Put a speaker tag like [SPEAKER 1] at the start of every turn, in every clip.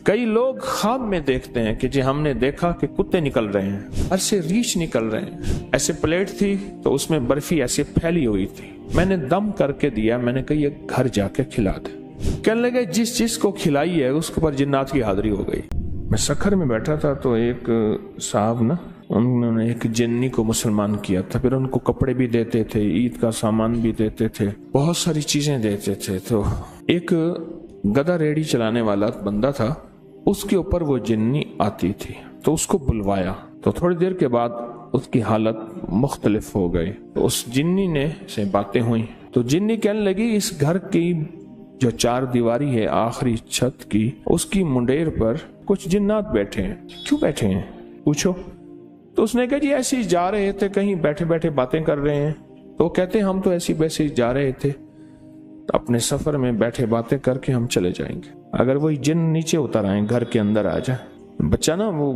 [SPEAKER 1] کئی لوگ خواب میں دیکھتے ہیں کہ جی ہم نے دیکھا کہ کتے نکل رہے ہیں، ایسے ریچھ نکل رہے ہیں، ایسے پلیٹ تھی تو اس میں برفی ایسے پھیلی ہوئی تھی، میں نے دم کر کے دیا، میں نے کہا یہ گھر جا کے کھلا دے۔ کہنے لگے جس چیز کو کھلائی ہے اس کے اوپر جنات کی حاضری ہو گئی۔ میں سکھر میں بیٹھا تھا تو ایک صاحب نا انہوں نے ایک جنی کو مسلمان کیا تھا، پھر ان کو کپڑے بھی دیتے تھے، عید کا سامان بھی دیتے تھے، بہت ساری چیزیں دیتے تھے۔ تو ایک گدھا ریڑھی چلانے والا بندہ تھا، اس کے اوپر وہ جنی آتی تھی تو اس کو بلوایا، تو تھوڑی دیر کے بعد اس کی حالت مختلف ہو گئی۔ تو اس جنی نے سے باتیں ہوئیں تو جنی کہنے لگی اس گھر کی جو چار دیواری ہے آخری چھت کی، اس کی منڈیر پر کچھ جنات بیٹھے ہیں، کیوں بیٹھے ہیں پوچھو؟ تو اس نے کہا جی ایسے ہی جا رہے تھے، کہیں بیٹھے بیٹھے باتیں کر رہے ہیں۔ تو کہتے ہیں ہم تو ایسی ویسے ہی جا رہے تھے، اپنے سفر میں بیٹھے باتیں کر کے ہم چلے جائیں گے، اگر وہی جن نیچے اتر آئیں گھر کے اندر آ جائے۔ بچہ نا وہ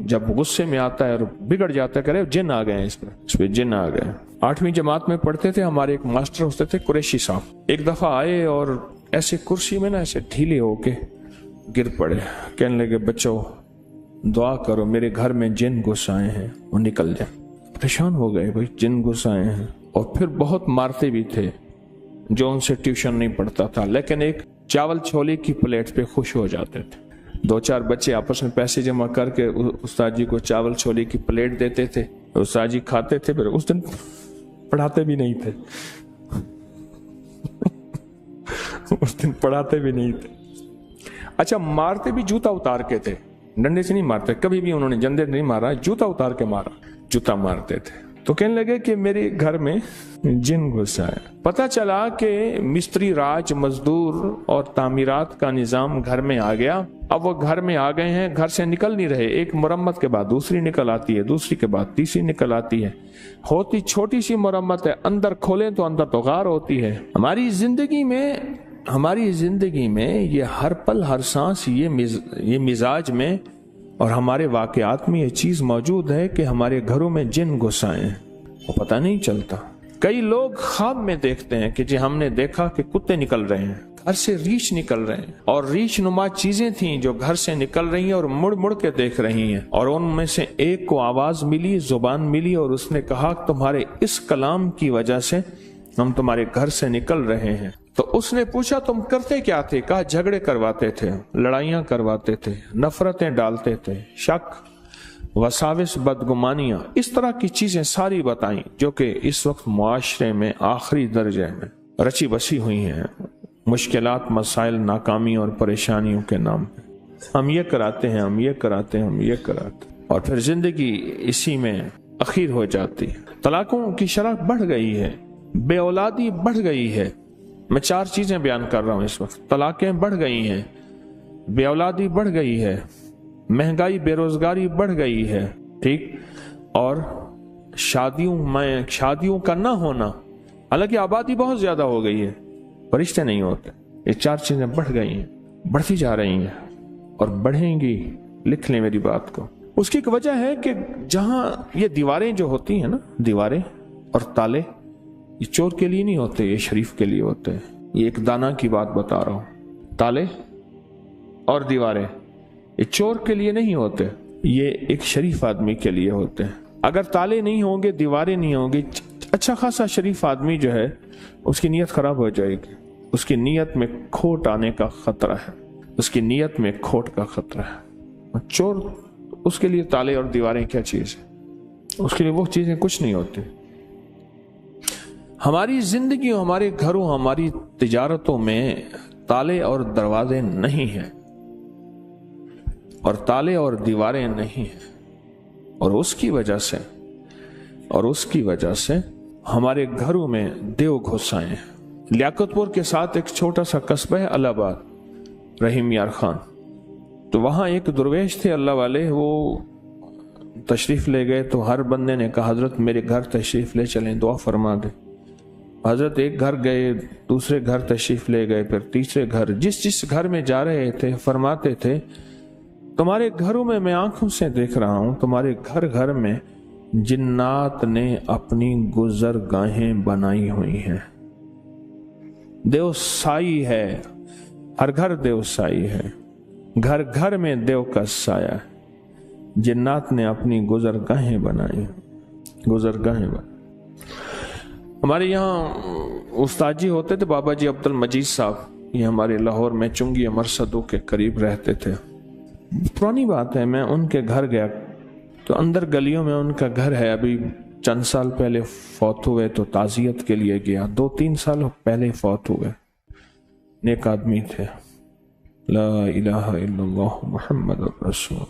[SPEAKER 1] جب غصے میں آتا ہے اور بگڑ جاتا ہے، کہہ رہے جن آ گئے ہیں اس پہ جن آ گئے۔ 8ویں جماعت میں پڑھتے تھے، ہمارے ایک ماسٹر ہوتے تھے قریشی صاحب، ایک دفعہ آئے اور ایسے کرسی میں نا ایسے ڈھیلے ہو کے گر پڑے، کہنے لگے بچوں دعا کرو میرے گھر میں جن گھس آئے ہیں وہ نکل جائیں۔ پریشان ہو گئے، بھائی جن گھس آئے ہیں، اور پھر بہت مارتے بھی تھے جو ان سے ٹیوشن نہیں پڑھتا تھا، لیکن ایک چاول چھولے کی پلیٹ پہ خوش ہو جاتے تھے۔ 2-4 بچے آپس میں پیسے جمع کر کے استاد جی کو چاول چھولے کی پلیٹ دیتے تھے، استاد جی کھاتے تھے، پھر اس دن پڑھاتے بھی نہیں تھے اس دن پڑھاتے بھی نہیں تھے۔ اچھا مارتے بھی جوتا اتار کے تھے، ڈنڈے سے نہیں مارتے، کبھی بھی انہوں نے جندے نہیں مارا، جوتا اتار کے مارا، جوتا مارتے تھے۔ تو کہنے لگے کہ میرے گھر میں جن گھس آئے۔ پتہ چلا کہ مستری راج مزدور اور تعمیرات کا نظام گھر میں آ گیا، اب وہ گھر میں آ گئے ہیں، گھر سے نکل نہیں رہے، ایک مرمت کے بعد دوسری نکل آتی ہے، دوسری کے بعد تیسری نکل آتی ہے، ہوتی چھوٹی سی مرمت ہے، اندر کھولیں تو اندر تو غار ہوتی ہے۔ ہماری زندگی میں یہ ہر پل ہر سانس یہ مزاج میں اور ہمارے واقعات میں یہ چیز موجود ہے کہ ہمارے گھروں میں جن گھس آئے ہیں، وہ پتہ نہیں چلتا۔ کئی لوگ خواب میں دیکھتے ہیں کہ جی ہم نے دیکھا کہ کتے نکل رہے ہیں، گھر سے ریچھ نکل رہے ہیں، اور ریچھ نما چیزیں تھیں جو گھر سے نکل رہی ہیں اور مڑ مڑ کے دیکھ رہی ہیں، اور ان میں سے ایک کو آواز ملی، زبان ملی، اور اس نے کہا تمہارے اس کلام کی وجہ سے ہم تمہارے گھر سے نکل رہے ہیں۔ تو اس نے پوچھا تم کرتے کیا تھے؟ کہا جھگڑے کرواتے تھے، لڑائیاں کرواتے تھے، نفرتیں ڈالتے تھے، شک، وساوس، بدگمانیاں، اس طرح کی چیزیں ساری بتائیں جو کہ اس وقت معاشرے میں آخری درجے میں رچی بسی ہوئی ہیں، مشکلات، مسائل، ناکامی اور پریشانیوں کے نام پہ ہم یہ کراتے ہیں، ہم یہ کراتے ہیں، ہم یہ کراتے ہیں، اور پھر زندگی اسی میں اخیر ہو جاتی ہے۔ طلاقوں کی شرح بڑھ گئی ہے، بے اولادی بڑھ گئی ہے۔ میں 4 چیزیں بیان کر رہا ہوں اس وقت۔ طلاقیں بڑھ گئی ہیں، بے اولادی بڑھ گئی ہے، مہنگائی، بے روزگاری بڑھ گئی ہے، ٹھیک، اور شادیوں کا نہ ہونا، حالانکہ آبادی بہت زیادہ ہو گئی ہے، رشتے نہیں ہوتے۔ یہ 4 چیزیں بڑھ گئی ہیں، بڑھتی جا رہی ہیں اور بڑھیں گی، لکھ لیں میری بات کو۔ اس کی ایک وجہ ہے کہ جہاں یہ دیواریں جو ہوتی ہیں نا، دیواریں اور تالے، یہ چور کے لیے نہیں ہوتے، یہ شریف کے لیے ہوتے ہیں۔ یہ ایک دانا کی بات بتا رہا ہوں، تالے اور دیواریں یہ چور کے لیے نہیں ہوتے، یہ ایک شریف آدمی کے لیے ہوتے ہیں۔ اگر تالے نہیں ہوں گے، دیواریں نہیں ہوں گی، اچھا خاصا شریف آدمی جو ہے اس کی نیت خراب ہو جائے گی، اس کی نیت میں کھوٹ آنے کا خطرہ ہے، اس کی نیت میں کھوٹ کا خطرہ ہے۔ چور اس کے لیے تالے اور دیواریں کیا چیز ہے؟ اس کے لیے وہ چیزیں کچھ نہیں ہوتی۔ ہماری زندگیوں، ہمارے گھروں، ہماری تجارتوں میں تالے اور دروازے نہیں ہیں، اور تالے اور دیواریں نہیں ہیں، اور اس کی وجہ سے ہمارے گھروں میں دیو گھس آئے ہیں۔ لیاقت پور کے ساتھ ایک چھوٹا سا قصبہ ہے الہ آباد، رحیم یار خان، تو وہاں ایک درویش تھے اللہ والے، وہ تشریف لے گئے تو ہر بندے نے کہا حضرت میرے گھر تشریف لے چلیں، دعا فرما دیں۔ حضرت ایک گھر گئے، دوسرے گھر تشریف لے گئے، پھر تیسرے گھر، جس گھر میں جا رہے تھے فرماتے تھے تمہارے گھروں میں آنکھوں سے دیکھ رہا ہوں، تمہارے گھر گھر میں جنات نے اپنی گزرگاہیں بنائی ہوئی ہیں، دیو سائی ہے، ہر گھر دیو سائی ہے، घर घर में देव का साया, जिन्नात ने अपनी गुजरगाहें बनाई, गुजरगाहें बनाई। हमारे यहाँ उस्ताद जी होते थे बाबा जी अब्दुल मजीद साहब, ये हमारे लाहौर में चुंगी अमर सदू के करीब रहते थे। पुरानी बात है, मैं उनके घर गया तो अंदर गलियों में उनका घर है। अभी चंद साल पहले फौत हुए तो ताजियत के लिए गया, 2-3 साल पहले फौत हुए। नेक आदमी थे। ला इलाहा इल्लल्लाह मुहम्मद रसूल।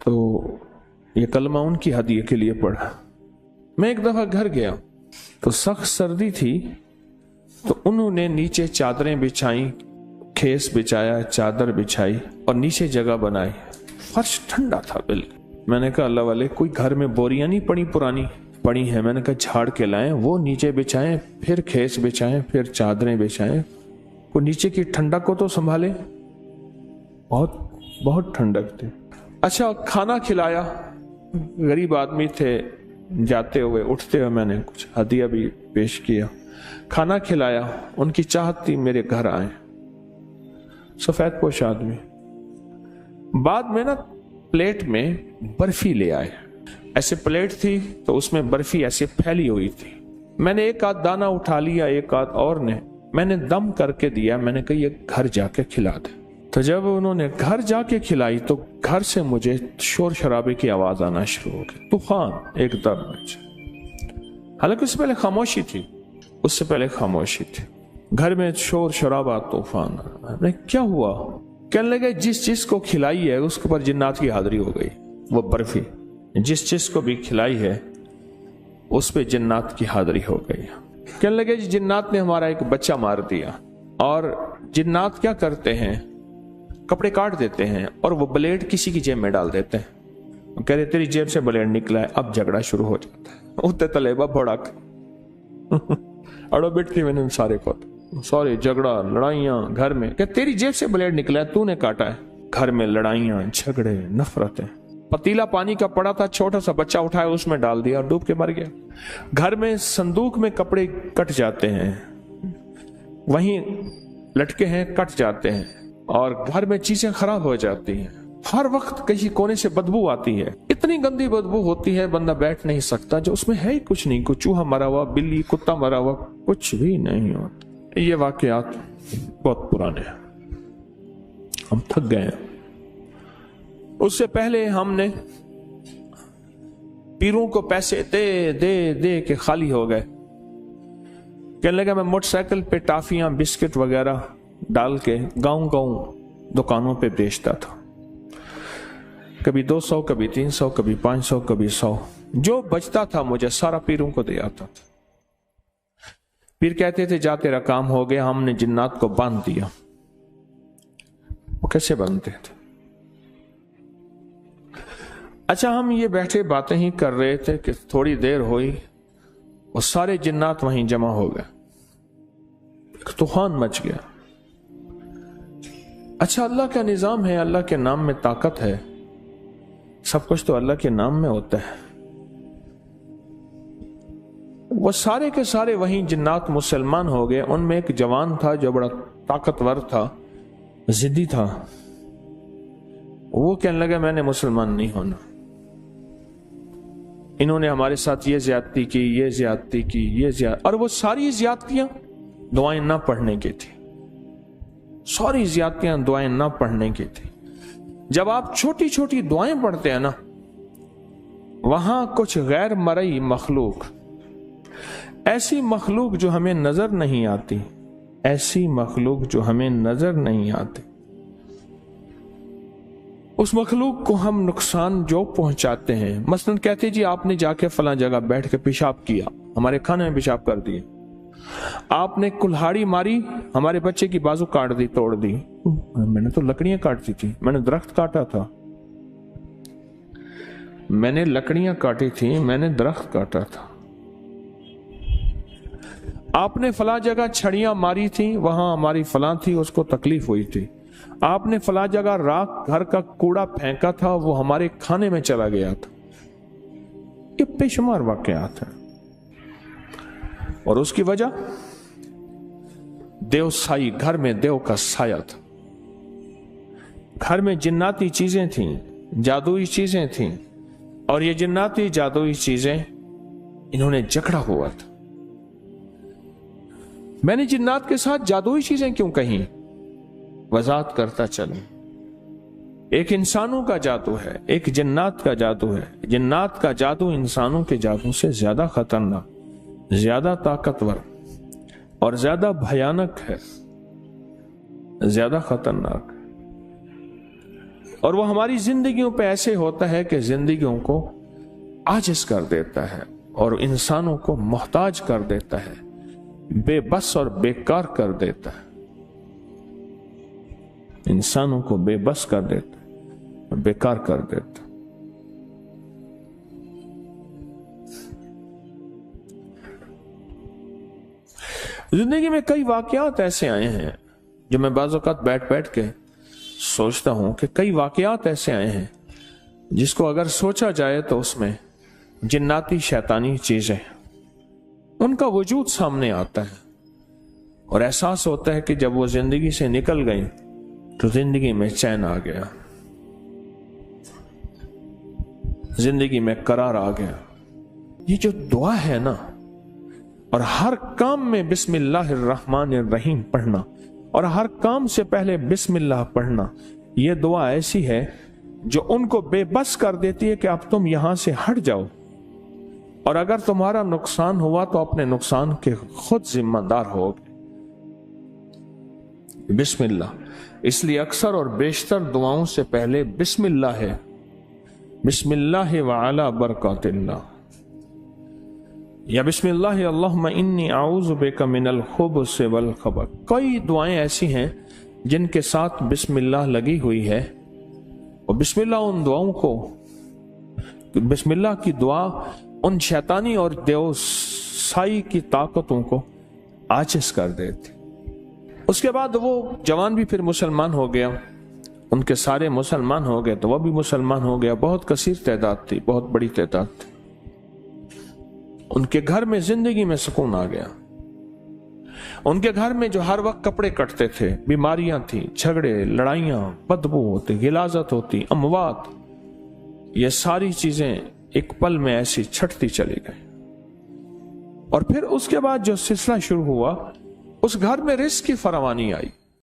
[SPEAKER 1] तो ये कलमा उनकी हदिये के लिए पढ़ा। मैं एक दफा घर गया तो सख्त सर्दी थी, तो उन्होंने नीचे चादरें बिछाई, खेस बिछाया, चादर बिछाई और नीचे जगह बनाई। फर्श ठंडा था बिल्कुल। मैंने कहा अल्लाह वाले, कोई घर में बोरियां नहीं पड़ी, पुरानी पड़ी है। मैंने कहा झाड़ के लाएं, वो नीचे बिछाएं, फिर खेस बिछाएं, फिर चादरें बिछाएं, वो नीचे की ठंडक को तो संभाले। बहुत बहुत ठंडक थी। अच्छा, खाना खिलाया, गरीब आदमी थे, जाते हुए उठते हुए मैंने कुछ हदिया भी पेश किया। खाना खिलाया, उनकी चाहत थी मेरे घर आए, सफेद पोश आदमी। बाद में ना प्लेट में बर्फी ले आए। ऐसे प्लेट थी तो उसमें बर्फी ऐसे फैली हुई थी। मैंने एक आध दाना उठा लिया, एक आध और ने मैंने दम करके दिया। मैंने कहा ये घर जाके खिला दे। तो जब उन्होंने घर जाके खिलाई तो घर से मुझे शोर शराबे की आवाज आना शुरू हो गई, तूफान एकदम। हालांकि उससे पहले खामोशी थी, उससे पहले खामोशी थी। घर में शोर शराबा, तूफान। अरे क्या हुआ? कहने लगे जिस चीज को खिलाई है उसके ऊपर जिन्नात की हाजिरी हो गई। वो बर्फी जिस चीज को भी खिलाई है उस पे जिन्नात की हाजिरी हो गई। कहने लगे जी जिन्नात ने हमारा एक बच्चा मार दिया। और जिन्नात क्या करते हैं, कपड़े काट देते हैं और वो ब्लेड किसी की जेब में डाल देते हैं। कह रहे तेरी जेब से ब्लेड निकला है, अब झगड़ा शुरू हो जाता है। उतने तलेबा भड़क अड़ो बिट थी मैंने सारे को, सॉरी, झगड़ा लड़ाइयां घर में। क्या तेरी जेब से ब्लेड निकला है, तूने काटा है। घर में लड़ाइयां, झगड़े, नफरतें। पतीला पानी का पड़ा था, छोटा सा बच्चा उठाया उसमें डाल दिया और डूब के मर गया। घर में संदूक में कपड़े कट जाते हैं, वहीं लटके हैं, कट जाते हैं और घर में चीजें खराब हो जाती हैं। हर वक्त कहीं कोने से बदबू आती है, इतनी गंदी बदबू होती है बंदा बैठ नहीं सकता, जो उसमें है ही कुछ नहीं। कोई चूहा मरा हुआ, बिल्ली, कुत्ता मरा हुआ, कुछ भी नहीं होता। ये वाकयात बहुत पुराने हैं, हम थक गए हैं। उससे पहले हमने पीरों को पैसे दे दे दे के खाली हो गए। कहने लगा मैं मोटरसाइकिल पे टाफियां, बिस्किट वगैरह डाल के गांव दुकानों पे बेचता था। कभी 200, कभी 300, कभी 500, कभी 100। जो बचता था मुझे सारा पीरों को दे आता था। पीर कहते थे जा तेरा काम हो गया। हमने जिन्नात को बांध दिया। वो कैसे बांधते थे? अच्छा, हम ये बैठे बातें ही कर रहे थे कि थोड़ी देर हुई और सारे जिन्नात वहीं जमा हो गए, तूफान मच गया। अच्छा, अल्लाह का निजाम है, अल्लाह के नाम में ताकत है, सब कुछ तो अल्लाह के नाम में होता है। वो सारे के सारे वहीं जिन्नात मुसलमान हो गए। उनमें एक जवान था जो बड़ा ताकतवर था, जिद्दी था। वो कहने लगा मैंने मुसलमान नहीं होना, इन्होंने हमारे साथ ये ज्यादती की, ये ज्यादती की, ये और वो सारी ज्यादतियां दुआएं ना पढ़ने की थी। सारी ज्यादतियां दुआएं ना पढ़ने की थी। जब आप छोटी छोटी दुआएं पढ़ते हैं ना, वहां कुछ गैर मरई मखलूक, ऐसी मखलूक जो हमें नजर नहीं आती, ऐसी मखलूक जो हमें नजर नहीं आती, उस मखलूक को हम नुकसान जो पहुंचाते हैं। मसलन कहते जी आपने जाके फला जगह बैठ के पेशाब किया, हमारे खाने में पेशाब कर दिए। आपने कुल्हाड़ी मारी, हमारे बच्चे की बाजू काट दी, तोड़ दी। मैंने तो लकड़ियां काटती थी, मैंने दरख्त काटा था, मैंने लकड़ियां काटी थी, मैंने दरख्त काटा था। आपने फला जगह छड़ियां मारी थी, वहां हमारी फला थी, उसको तकलीफ हुई थी। आपने फला जगह राख घर का कूड़ा फेंका था, वो हमारे खाने में चला गया था। ये बेशुमार वाकयात हैं। और उसकी वजह देव साई, घर में देव का साया था। घर में जिन्नाती चीजें थीं, जादुई चीजें थीं, और ये जिन्नाती जादुई चीजें इन्होंने जकड़ा हुआ था। मैंने जिन्नात के साथ जादुई चीजें क्यों कही? वजाहत करता चलूं। एक इंसानों का जादू है, एक जिन्नात का जादू है। जिन्नात का जादू इंसानों के जादू से ज्यादा खतरनाक, ज्यादा ताकतवर और ज्यादा भयानक है, ज्यादा खतरनाक। और वो हमारी जिंदगियों पे ऐसे होता है कि जिंदगियों को आजिज कर देता है और इंसानों को मोहताज कर देता है, बेबस और बेकार कर देता है। इंसानों को बेबस कर देता है और बेकार कर देता है। जिंदगी में कई वाकयात ऐसे आए हैं जो मैं बाज़ औक़ात बैठ बैठ के सोचता हूं कि कई वाकयात ऐसे आए हैं जिसको अगर सोचा जाए तो उसमें जिन्नाती शैतानी चीजें उनका वजूद सामने आता है और एहसास होता है कि जब वो जिंदगी से निकल गई तो जिंदगी में चैन आ गया, जिंदगी में करार आ गया। ये जो दुआ है ना, और हर काम में बिस्मिल्लाहिर्रहमानिर्रहीम पढ़ना और हर काम से पहले बिस्मिल्लाह पढ़ना, ये दुआ ऐसी है जो उनको बेबस कर देती है कि अब तुम यहां से हट जाओ, और अगर तुम्हारा नुकसान हुआ तो अपने नुकसान के खुद जिम्मेदार होगे। बिस्मिल्लाह, इसलिए अक्सर और बेशतर दुआओं से पहले बिस्मिल्लाह है। बिस्मिल्लाह व अला बरकातिल्लाह, या बिस्मिल्लाह अल्लाहुम्मा इन्नी आऊज़ु बिका मिनल खुबुस वल खबर। कई दुआएं ऐसी हैं जिनके साथ बिस्मिल्लाह लगी हुई है, और बिस्मिल्लाह उन दुआओं को, बिस्मिल्लाह की दुआ उन शैतानी और देवसाई की ताकतों को आजिज़ कर देती। उसके बाद वो जवान भी फिर मुसलमान हो गया, उनके सारे मुसलमान हो गए तो वह भी मुसलमान हो गया। बहुत कसीर तादाद थी, बहुत बड़ी तादाद थी। उनके घर में जिंदगी में सुकून आ गया। उनके घर में जो हर वक्त कपड़े कटते थे, बीमारियां थी, झगड़े, लड़ाइयां, बदबू होती, गिलाजत होती, अमवात, ये सारी चीजें एक पल में ऐसी छटती चली गई। और फिर उसके बाद जो सिलसिला शुरू हुआ, उस घर में रिस्क की फरावानी आई।